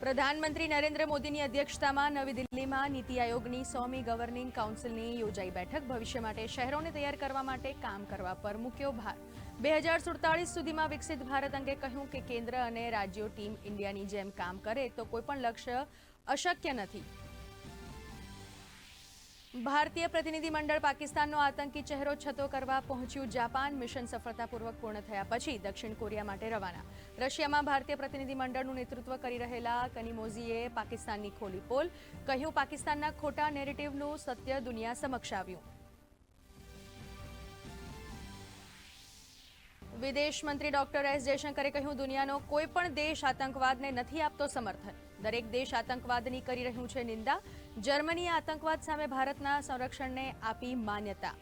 પ્રધાનમંત્રી નરેન્દ્ર મોદીની અધ્યક્ષતામાં નવી દિલ્હીમાં નીતિ આયોગની 100મી ગવર્નિંગ કાઉન્સિલની યોજાઈ બેઠક ભવિષ્ય માટે શહેરોને તૈયાર કરવા માટે કામ કરવા પર મૂક્યો ભાર 2047 સુધીમાં વિકસિત ભારત અંગે કહ્યું કે કેન્દ્ર અને રાજ્યો ટીમ ઇન્ડિયાની જેમ કામ કરે તો કોઈપણ લક્ષ્ય અશક્ય નથી। ભારતીય પ્રતિનિધિમંડળ પાકિસ્તાનનો આતંકી ચહેરો છતો કરવા પહોંચ્યું જાપાન। મિશન સફળતાપૂર્વક પૂર્ણ થયા પછી દક્ષિણ કોરિયા માટે રવાના। રશિયામાં ભારતીય પ્રતિનિધિમંડળનું નેતૃત્વ કરી રહેલા કનિમોઝીએ પાકિસ્તાનની ખોલી પોલ, કહ્યું પાકિસ્તાનના ખોટા નેરેટિવનું સત્ય દુનિયા સમક્ષ આવ્યું। વિદેશ મંત્રી ડોક્ટર એસ જયશંકરે કહ્યું દુનિયાનો કોઈ પણ દેશ આતંકવાદને નથી આપતો સમર્થન, દરેક દેશ આતંકવાદની કરી રહ્યું છે નિંદા। જર્મનીએ આતંકવાદ સામે ભારતના સંરક્ષણને આપી માન્યતા।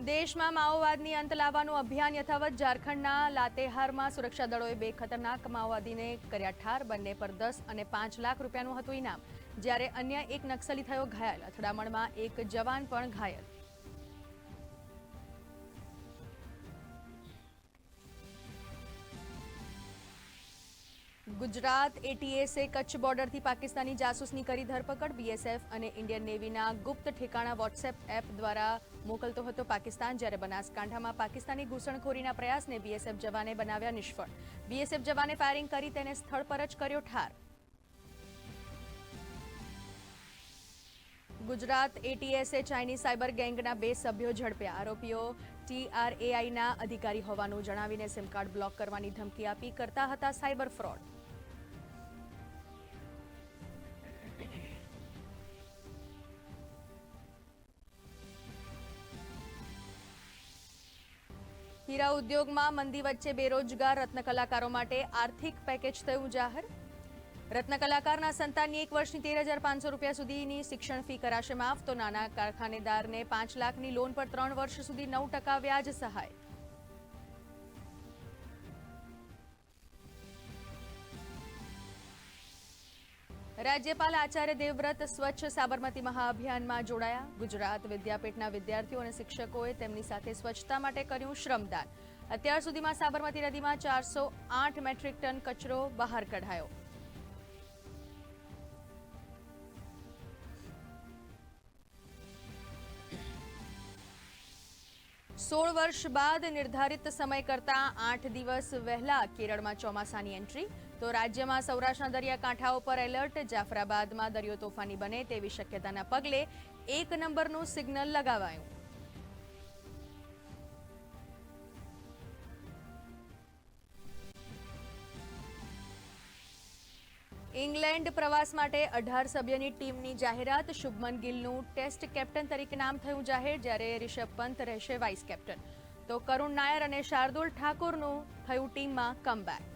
દેશમાં માઓવાદની અંત લાવવાનું અભિયાન યથાવત। ઝારખંડના લાતેહારમાં સુરક્ષા દળોએ 2 ખતરનાક માઓવાદીને કર્યા ઠાર। બંને પર 10 અને 5 લાખ રૂપિયાનું હતું ઇનામ, જ્યારે અન્ય એક નક્સલી થયો ઘાયલ। અથડામણમાં એક જવાન પણ ઘાયલ। ગુજરાત એટીએસે કચ્છ બોર્ડરથી પાકિસ્તાની જાસૂસની કરી ધરપકડ। બીએસએફ અને ઇન્ડિયન નેવીના ગુપ્ત ઠેકાણા વોટ્સએપ એપ દ્વારા મોકલતો હતો પાકિસ્તાન, જ્યારે બનાસકાંઠામાં પાકિસ્તાની ઘૂસણખોરીના પ્રયાસને બીએસએફ જવાને બનાવ્યા નિષ્ફળ। બીએસએફ જવાને ફાયરિંગ કરી તેને સ્થળ પર જ કર્યો ઠાર। ગુજરાત એટીએસે ચાઇનીઝ સાયબર ગેંગના 2 સભ્યો ઝડપ્યા। આરોપીઓ TRAIના અધિકારી હોવાનું જણાવીને સિમ કાર્ડ બ્લોક કરવાની ધમકી આપી કરતા હતા સાયબર ફ્રોડ। હીરા ઉદ્યોગમાં મંદી વચ્ચે બેરોજગાર રત્ન કલાકારો માટે આર્થિક પેકેજ થયું જાહેર। રત્ન કલાકારના સંતાનની 1 વર્ષની 13,500 રૂપિયા સુધીની શિક્ષણ ફી કરાશે માફ, તો નાના કારખાનેદારને 5 લાખની લોન પર 3 વર્ષ સુધી 9% વ્યાજ સહાય। રાજ્યપાલ આચાર્ય દેવવ્રત સ્વચ્છ સાબરમતી મહાઅભિયાનમાં જોડાયા। ગુજરાત વિદ્યાપીઠના વિદ્યાર્થીઓ અને શિક્ષકોએ તેમની સાથે સ્વચ્છતા માટે કર્યું શ્રમદાન। અત્યાર સુધીમાં સાબરમતી નદીમાં 408 મેટ્રિક ટન કચરો બહાર કઢાયો। સોળ વર્ષ બાદ નિર્ધારિત સમય કરતાં 8 દિવસ વહેલા કેરળમાં ચોમાસાની એન્ટ્રી, તો રાજ્યમાં સૌરાષ્ટ્રના દરિયાકાંઠાઓ પર એલર્ટ। જાફરાબાદમાં દરિયો તોફાની બને તેવી શક્યતાના પગલે 1 નંબરનું સિગ્નલ લગાવાયું। ઇંગ્લેન્ડ પ્રવાસ માટે 18 સભ્યની ટીમની જાહેરાત। શુભમન ગિલનું ટેસ્ટ કેપ્ટન તરીકે નામ થયું જાહેર, જ્યારે રિષભ પંત રહેશે વાઇસ કેપ્ટન, તો કરુણ નાયર અને શાર્દુલ ઠાકુરનું થયું ટીમમાં કમબેક।